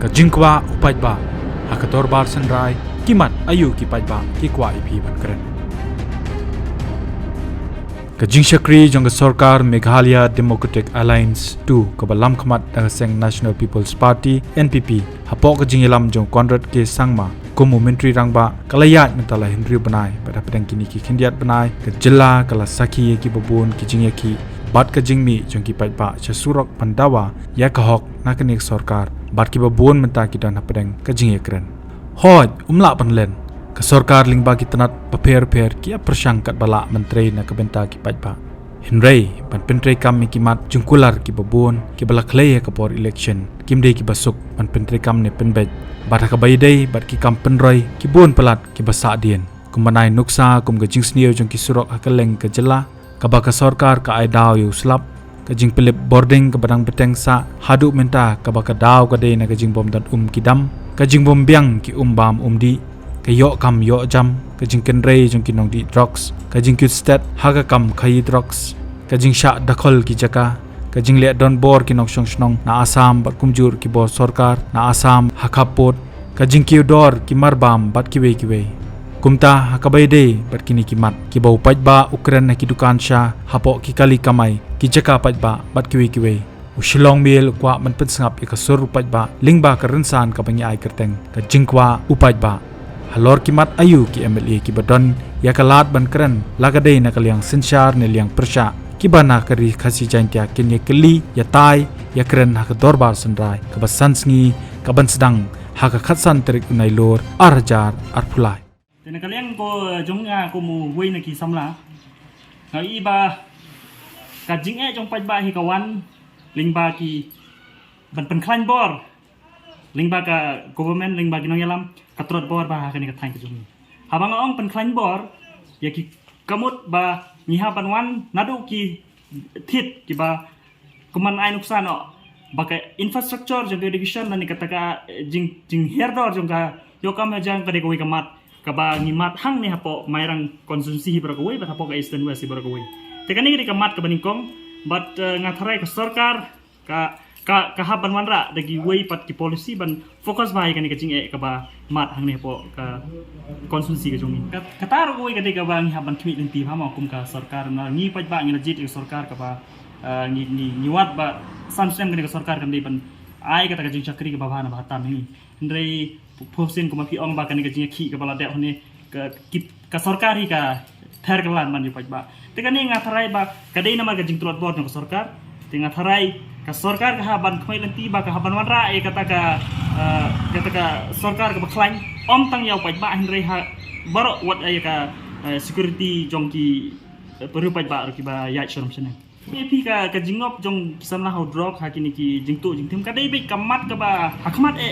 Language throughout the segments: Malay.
ka jingkwa upajba hakator bar sanrai kimat ayu ki pajba ki kwa ipi ban kren ka jingshakri jong sarkar Meghalaya Democratic Alliance 2 ka balam khamat da seng National People's Party NPP hapok ka jingilam jong Conrad ke sangma kumu menteri rangba kalayat mentala Henry banai pada pedang kini ki khindiat banai ka jela kala saki ki babun ki jingyaki bat ka jingmi jong ki pajba cha surok pandawa ya ka hok nakanik sarkar bat ki babun menta ki dan pedang ka jingyakren hoj umla panlen ka sarkar lingba ki tanat paper ki persangkat bala menteri na kabenta ki pajba Henry ban pentri kam ki mat jungkular ki babun ki bala klay ka por election kimde ki basuk ban pentri kam ne penbej bat ka baydai bat ki kam penroy ki bon pelat ki basa dien kumanai nuksa kum ga jingsnio jong ki surok hakaleng ka jela ka ba ka sarkar ka ai daw yu slap ka jing pelip boarding ka badang beteng sa hadu menta ka ba ka daw ka de na ka jing bom dan ki dam ka jing bom biang ki bam di ka yo kam yo jam ka jing kenrei jong ki nong di drugs ka jing kut stat ha ka kam khai drugs ka jing sha dakhol ki jaka ka jing le don bor ki nok shong shnong na asam bat kumjur ki bor sarkar na asam hakapot ka jing ki dor ki marbam bat ki we kumta hakabai de bat kini ki mat ki bau pajba ukran na ki dukan sha hapo ki kali kamai ki jaka pajba bat ki we ushilong mil kwa man pen sangap ka sur pajba lingba ka rensan ka bangi ai kerteng ka jingkwa upajba halor ki mat ayu ki MLA ki badon ya kalat ban kren lagadei na kaliang sensyar ne liang persha ki bana kari khasi jantia kin ye keli ya tai ya kren ha ka dorbar sandrai ka basan sngi ka ban sedang ha ka khatsan terik unai lor arjar arpulai tena kaliang ko jonga ko mu wei na ki samla ngai ba ka jing jong pajba hi kawan lingba ki ban pen klan bor lingba ka government lingba ki nong yalam katrot bor ba ka ni ka thain ka jung habang ong pen klan bor ya ki kamut ba nyiha panwan nadu ki thit ki ba kuman ai nuksan no ba ka infrastructure jong education na ni kataka jing herdor jong ka yokam jang ka de ko kamat ka ba ngimat hang ni hapo mairang konsumsi hi bra ko we ba hapo ka eastern west hi bra ko we tekani ki kamat ka baningkong but ngatharai ka sarkar ka haban wanra dagi way pat ki policy ban fokus bai kan ka jing ka ba mat hang ne po ka konsumsi ka jongi ka tar ko ka de ka bang haban kimi lenti phama kum ka sarkar na ngi pat ba ngi na jit ka sarkar ka ba ni wat ba samsem ka sarkar kan de ban ai ka ta ka jing chakri ka ba bhana ba tam ni ndrei phosin ko ma pi ong ba kan ka jing khi ka bala de hone ka sarkar hi ka ther ka lan man yu pat ba te kan ni ngatharai ba ka de na ma ka jing trot bor ka sarkar te ngatharai ka sarkar ka haban khoi lenti ba ka haban wanra e kata ka sarkar ka bakhlain om tang yaw paj ba henry ha baro wat ay ka security jongki peru paj ba ki ba ya shorum sene e pi ka jingop jong kisamna how drug ha kini ki jingtu jingtim ka dei bi kamat ka ba hakmat e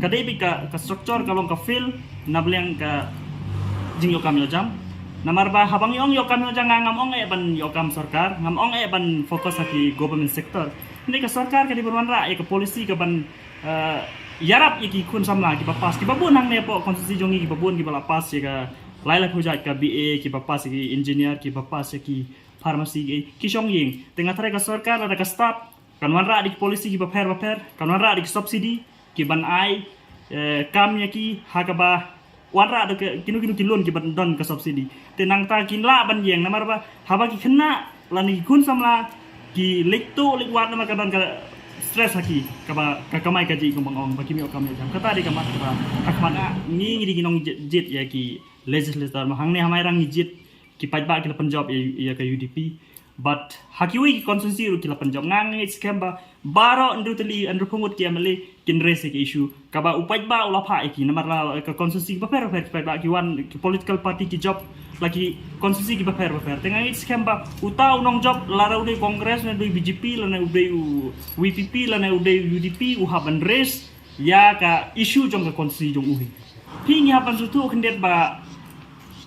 ka dei bi ka structure ka long ka feel nableng ka jing yo kam yo jam namar ba habang yong yokam yo jang ngam ong e ban yokam sarkar ngam ong e ban fokus ki government sector ni ka sarkar ka di berwanra e ka policy ka ban yarap ki kun samla ki papas ki babun hang ne po konstitusi jongi ki babun ki bala pas ka laila khujat ka BA ki papas ki engineer ki papas ki pharmacy ki shong ying tengah tare ka sarkar ada ka staff kan wanra di policy ki baper kan wanra di subsidi ki ban ai kam ya ki ha ka ba wanra ada kinu kilon ki don ka subsidi tenang ta kin la ban yeng namar ba haba ki khna lani kun samla ki lekto lekwat namar ka don ka stress haki ka ba ka kamai ka ji kumbang ong ba kimi okam jam kata di kamat ba akman ni di kinong jit ya ki legislator ma hang ne hamai rang jit ki pajba ki Punjab ya ka UDP but hakiwi ki konsensi ru ki Punjab ngang scam ba baro ndu teli andu pungut ki amale kin raise ki issue ka ba upaj ba ula pha ki namar la ka konsensi ba per ba ki wan ki political party ki job lagi konsensi ki ba per tengah scam ba uta unong job lara ude kongres na BJP la na ude WPP la na ude UDP u haban raise ya ka issue jong ka konsensi jong uhi ping haban sutu kendet ba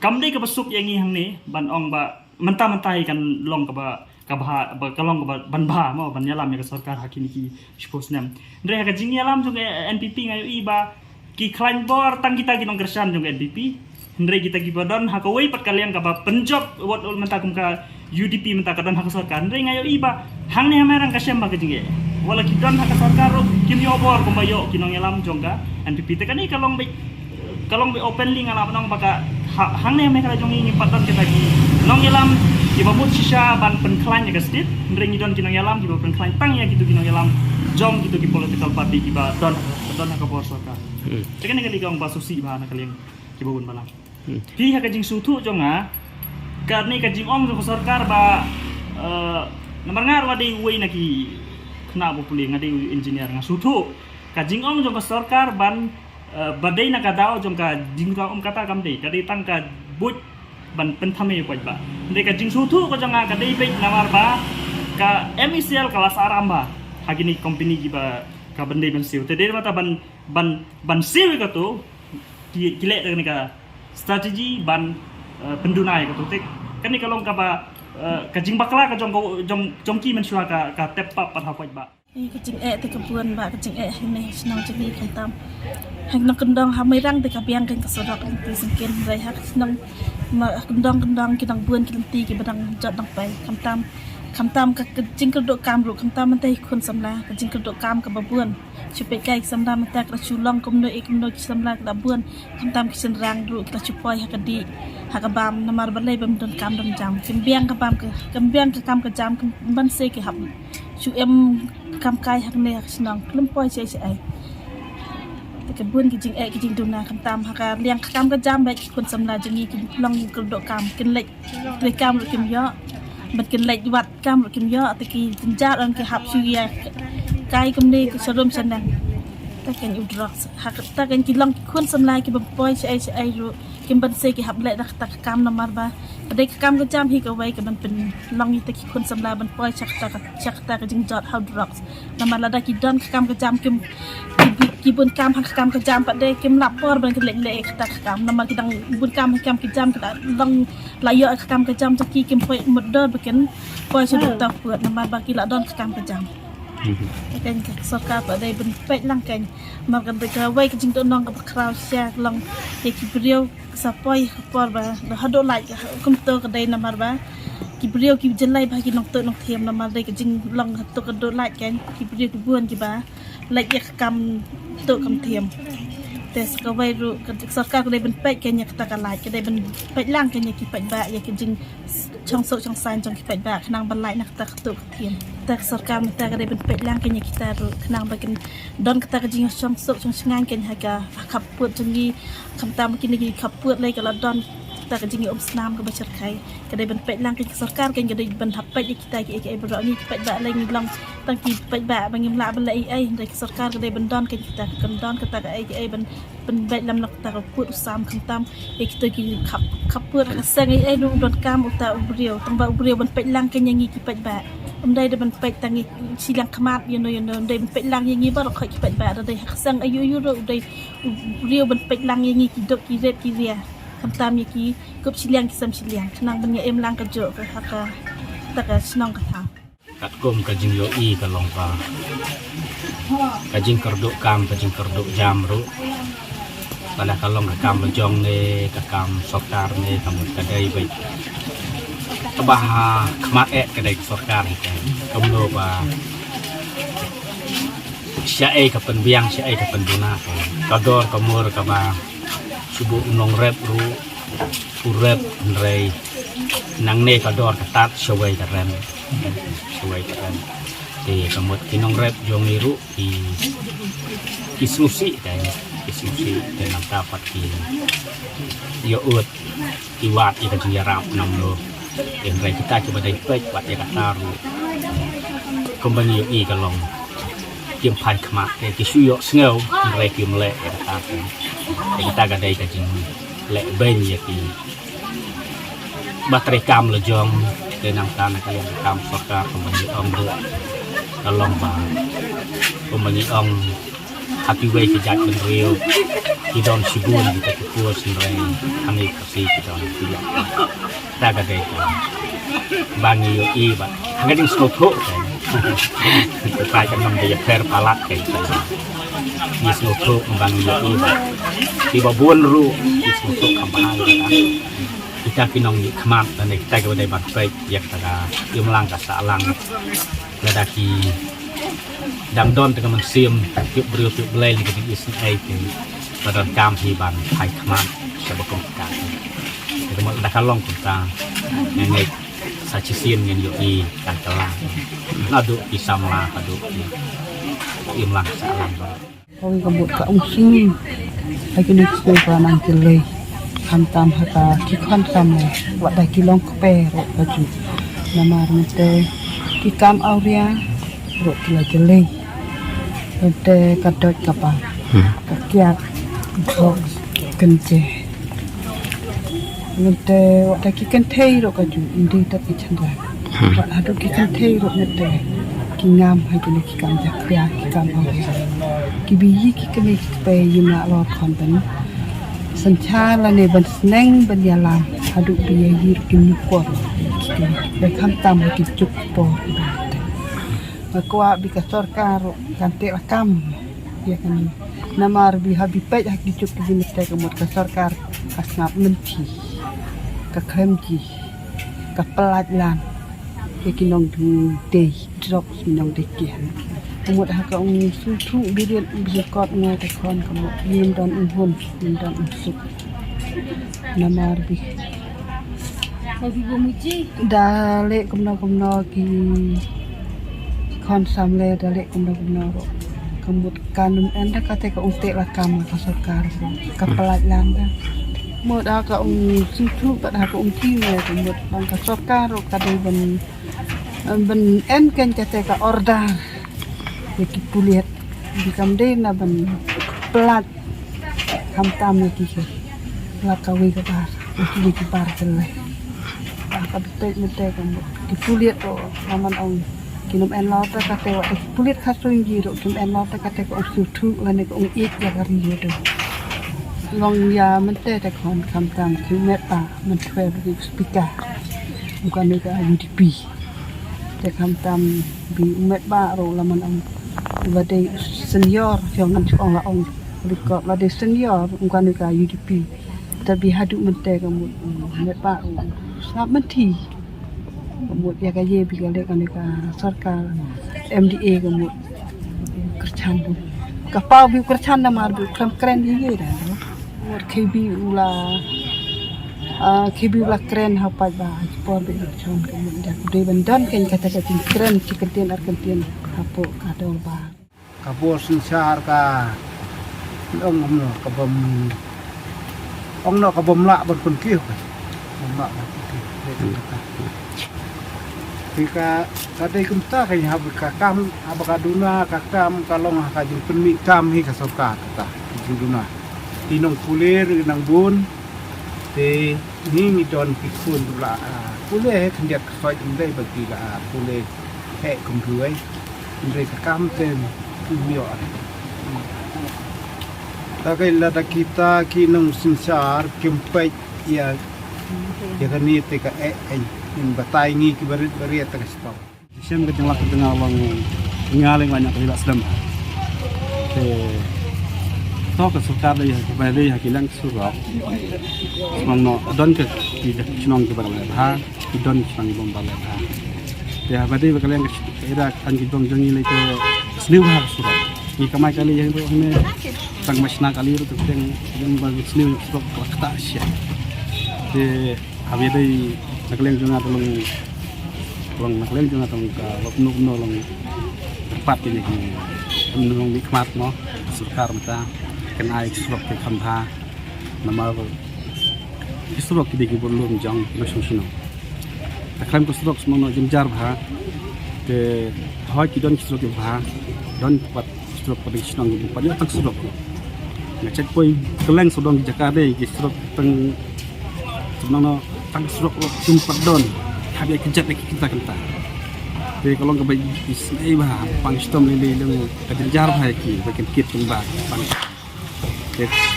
kamde ka basuk yang hang ne ban ong ba mentah-mentah kan long ka kalong ka ban ba mo ban yalam ya sarkar hakini ki sponsnam ndre ka jing yalam jong NPP ngayo iba ki klain bor tang kita ginong kersan jong NPP ndre kita gi badon ha ka wei pat kalian ka ba penjob wat ul menta kum ka UDP menta ka don ha sarkar ndre ngayo iba hang ne hamerang ka syam ba ka jing wala kidon hak sarkar kim yobor kumayo kinong yalam jongga NPP te kan ni kalong be openly ngalam nong baka hang ne me kala jongi ngipatan kita gi nong yalam ibamut sisa ban penklan ya gastit ndring idon kinong yalam iba penklan tang ya gitu kinong yalam jong gitu ki political party iba don hak bor sarkar tekan kali gong basusi ba na kali kibun balang hi hak jing sutu jonga karni kajing om jong sarkar ba nomor ngar wadi wei naki kena populi ngadi engineer ngasutu kajing om jong sarkar ban badai nak kadao jong ka jingka om kata kam dei kadai tang ka but ban pentame ko ba dei ka jing sutu ko jong ka dei be namar ba ka MCL kelas aramba hagini company giba ka bandai ban siu te dei mata ban siu ka tu gile dengan ka strategi ban pendunai ka tu tek kan ni kalong ka ba kajing bakla ka jong ki men syua ka tepap pat hapoi ba kajing te kebuan ba kajing ini senang jadi kantam hang nak kendang hamai rang te kabiang kan kesodok ti singkin rai hak senang kendang kidang buan kinti ki badang jot dang pai kamtam ka kajing kedok kam ru kamtam man te kun samla kajing kedok kam ka babuan chupe kai samla man ta ka chulong komno samla ka babuan kamtam ki senrang ru ka chupoi hakadi hakabam namar balai bam don kam dam jam kimbiang ka bam ka kambiang ka kam ka jam ban se ki hab chu em kam kai hak ne hak senang klem poi se ai te ka buan ki jing duna kamtam haka liang kam ka jam bai ki kun samla jingi ki long kedok kam kin lek te kam ru kim yo bật kinh lệch vật cam rồi kim gió thì kỳ tình trạng đang cái học suy cái công ty cái showroom chân năng ta cần yêu drug ta cần kỳ long khuôn xâm lai cái bầm boy ai rồi kim bận xây cái học lệ đặc đặc cam nằm mà đây cái cam cái jam hi cái vậy cái bận bình long như ta kỳ khuôn xâm lai bận boy chắc ta cái jing jot how drugs nằm mà là đây kỳ don cái cam cái jam kỳ buôn cam hak cam cái jam pada đây kim lap por bận cái lệ ta cam nằm mà kỳ đang buôn cam cái jam cái long lại yo cái cam cái jam cho kỳ kim boy một đợt bikin boy sudah tahu buat nằm mà bagi là don cái cam cái jam kan sarkar pada ben pek lang kan makan mereka wai ke jingto nong ke crowd sia long ke kibriu sapoi por ba hado lai kum to ke dai namar ba kibriu ki jelai ba ki nong to nong thiam namar dai ke jing long to ke do lai kan kibriu ki buan ki ba lai ya kam to kam thiam tes ka wai ru sarkar ke dai ben pek kan ya kata kalai ke dai ben pek lang kan ya ki pek ba ya ke jing trong sâu trong san trong cái bạc khả năng ban lại nak tak tu thiam tak sarkar mata ka ben pek lang kenya kita ru khả năng bakin don kita ka jing trong sâu trong ngan ken ha ka khap put jengi kamtam kin ni khap put lai ka la don ta ka jing om snam ka bachar khai ka ben pek lang ken sarkar ken ka ben hap pek kita ki ai bro ni pek ba lai ni long tang ki pek ba bangim la ban lai ai dai sarkar ka ben don ken kita kan don ka ta ka ai ben bet lam nak ta ka put sam kamtam kita ki khap put ka sang ai nu don kam uta ubriu tang ba ubriu ben pek lang ken yangi ki pek ba đây là bên pek tangi silang kemat you know đây bên pek lang yang ni baru kau pek ba đây hak sang ayu ro đây rio bên pek lang yang ni kidok kiret kiria kamtam yang ki kup silang kisam silang kenang ben em lang ka jo ka hak tak senang ka tha kat kom ka jing yo I ka long pa ka jing kerduk kam ka jing kerduk jam ru pada kalong ka kam jong ne ka kam sokar ne kam ka dai bai bah kemat kedai sarkar kan komno ba syai ka penbiang syai ka penduna kador kamur ka ba subu nong rep ru urep rei nang ne kador ka tat shawai ka rem thì kamut kinong rep jong iru ki susi kan susi dan nang dapat ki yo ut ki wat ki ka jarap nang lo yang kita coba dari pek buat dia kata ru kembali I kalong kiam pai kemak ke kisuyok sengau mereka kiam le kata kita gadai kajing le ben ya ki baterai kam lejong tenang tanah kalian kam sarkar kembali ong ru kalong ba kembali ong hati wei kejat ben rio kidon sibun kita kuat sendiri kami kasih kidon tidak ta ga dei bangi yo I ba hanga ding snotho kan kai kan nam de per palat kai ni snotho bangi yo I ba ti ba buon ru ni snotho kambang kita kinong ni khamat dan kita ga dei ban pai yak ta ga yum lang ka sa lang ladaki dam don tengah mensim tiup beriu tiup belai ni ketik isi ai tu pada kam hiban hai khamat sebagai kata jadi mau dah kalong kita nenek sacisin yang yoi kantelang nadu isamla adu imlang salam Oi kabut ka ungsi ai kini sekoi panang jelai hantam haka kikon samle wak dai kilong kepe ro baju namar mete kikam auria ro tila jelai mete kadot kapa kakiat kok kence mete wak dai kikan thei ro kaju indi tak chandra wak hadu kikan thei ro mete kingam hai kini kikam jakria kikam auria kibiyi kikene kepe yina lo kontenสัญชาละในบันแนงบัญญาลามหาดุบียยีรกินกวดไปคำตามกิจุกปอมากว่าบิกสรการกันเตะกรรมya kan namar bi habipet hak dijuk di mete kemut ke sarkar kasnap menti ke kremji ke pelajlan yakinong de drop minong de kian kemut hak ong sutu birian bikot ngai te kon kemut yim dan unhun yim dan unsuk namar bi dale kumno ki kon samle dale kumno ro kemut kanun anda kata ke unte la kam ka sarkar ka pelajlan da mod aka sutu tak aka ti ne kemut bang ka sarkar ro ka ben en ken kata ka order ki puliat di kamde na ban pelat kam tam ki ke la ka wi ka bar ki bar tele ka betek mete kemut ki puliat ro laman ong kinum en lauta kate wa pulit khasung jiro kim en lauta kate ko sutu lane ko ik ya kari yodo long ya mente te kon kam tam ki meta men twe bi speaker bukan ni ka UDP te kam tam bi met ba ro laman ang wade senior yang nan chong la ong record wade senior bukan ni ka UDP tapi hadu mente kamu met ba snap menti kemud ya kaye bigale kanika sarkar MDA kemud kerchan tu kapau bi kerchan na mar bi kren ye da mur KB ula kren ha pa ba por bi chon kemud da de bandan ken kata kata kren ciketian arkentian hapo kadol ba kabur sinsar ka ong no kabam ong no kabam la bon kun kiu bom la Jika kadai kumta kaya habka kam habka duna kakam kalong hakajin penmi kam hi kasoka kata juduna tinong kulir nang bun te ni mi don pikun la kulir kendiat soi indai bagi la kulir he kumduai indai kakam tem mio takai la kita kinong sinsar kempet ya kani te ka in batai ngi ki barit ta stop Siam ke jenglah ke tengah long ngaling banyak bila sedem to ke sukar dai ke bari hakilang surok semang no don ke ki chnong ke barang ha ki don chnong bom barang ha ya bari bakalian ke ira kan ki dong jangi le ke sliu ha surok ni kamai kali yang tu ne tang masna kali ru tu yang bagi sliu surok wakta sia de abi dai nakalian junga tolong nakalian junga tolong ka lokno long tepat ini menung nikmat no surkar mata ken ai surok ke khamha nama surok ki digi bolum jang no sino taklam ko surok mono jimjar bha te hoy ki don surok bha don pat surok pa ding ngi pa tak surok ngecek poi keleng sodong jakade ki surok teng sebenarnya tang surok jumpat don habis kejat lagi kita jadi kalau ke bagi isai bah pangstom lele lele kejar bah ki bagian kit tumba pang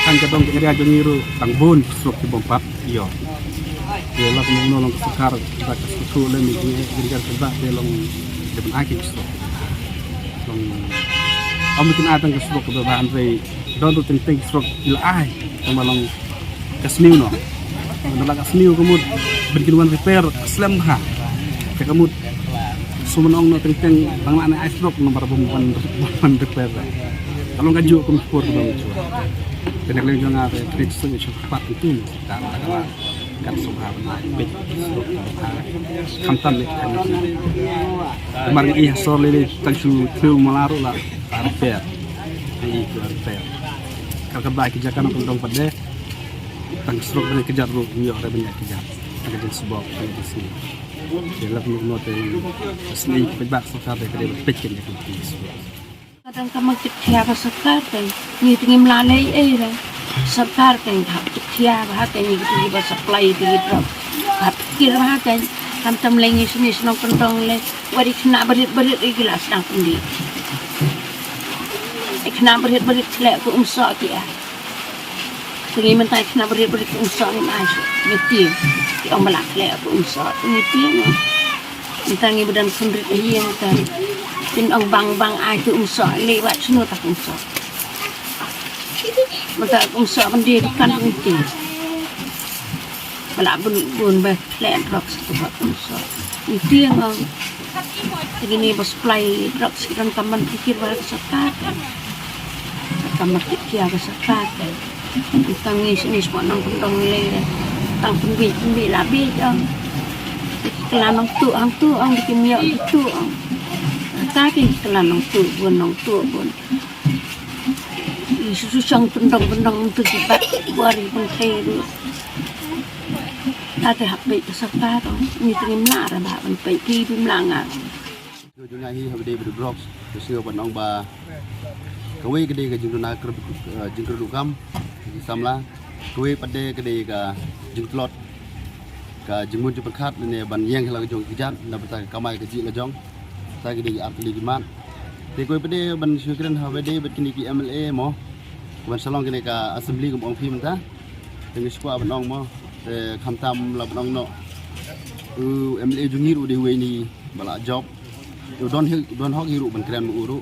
kan kadang area jongiru tang bon surok ki bompat iyo yo la kono nolong sukar kita kesusu le mi kejar kerja de long depan aki surok long mungkin atang ke surok ke bahan re don tu ting surok ila ai malang kasniu no nalak asniu kemud berkinuan repair aslam ha kemud sumenong no tentang bang na ice drop nomor bomban repair kalau nggak juga kumpul bang cua kena kalian jangan ada kredit sungguh cepat itu tak ada kan subhanallah bet kamtan ni kemarin iya sore ni tansu tu melaru lah repair ini itu repair kalau kembali kejakan untuk pada tang stroke banyak kejar ru ni orang banyak kejar kerja sebab di sini dalam note asli pejabat sokar dari pekin yang kadang kamu kecil sekar kan ni tinggi melalui lah sekar kan kecil bahkan ni kita juga supply begitu kira bahkan kam lagi sini senang pentong le wari kena berit ikhlas sedang pundi kena berit lek ku umsa dia tinggi mentai kena berit ku umsa ni masuk ngerti di orang belak lek ku umsa ngerti mentangi badan sendiri yang kan tin ông bang ai tu umsa lewat semua tak umsa maka umsa dia kan ngerti balak bun lek drugs tu buat umsa ngerti yang begini bos supply drugs kan kaman pikir balik sekat kaman pikir ke sekat tangis ni semua nang pendong le tang penbi labi dong kelan ang tu ang dikimiak itu ang tapi kelan ang tu pun isu sang pendong tu jibat buari pun kairu ta te hakbe sekat ni tingim na ra ba ban pe pi bim langa Jumlah ini habis dari blok, sesuai panang ba, kawai kedai ke jengkuna jengkru dukam, samla, kawai pada kedai ke jengklot, ke jengmun jeperkat, ni ban yang kalau jong kijat, dapat tak kamai kecil lajong, tak kedai artili gimat, tapi kawai pada ban syukuran habis dari berkini ki MLA mo, ban salong kedai ke assembly ke orang film ta, dengan sekolah panang mo, kamtam lah panang no, MLA jungir udah ini balak job. Don hok hiru ban keren uru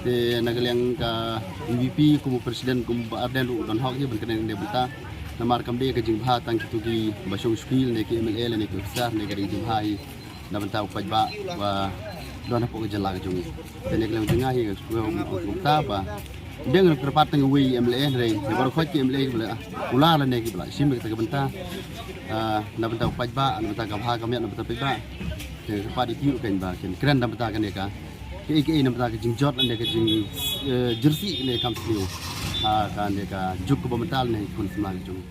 te nagaliang ka MVP kumu presiden kumu arden ru don hok ban keren de beta namar kam de ka jing bha tang kitu ki basong skill ne ki MLA ne ki besar ne ka jing bha na ban ta upaj ba wa don hok ke jala ka jung te ne klang tengah hi ku ta ba dengan perpatan wi MLA re ne baru khoj ki MLA bla ula la ne ki bla sim ka benta na ban ta upaj ba na ban ta ka bha kam ya na ban ta pe ba kepada itu kan bahagian keren dapat akan mereka, ke dapat akan jingjot mereka jing jersey mereka kampion, kan mereka juk ke pemental nih pun semua jung.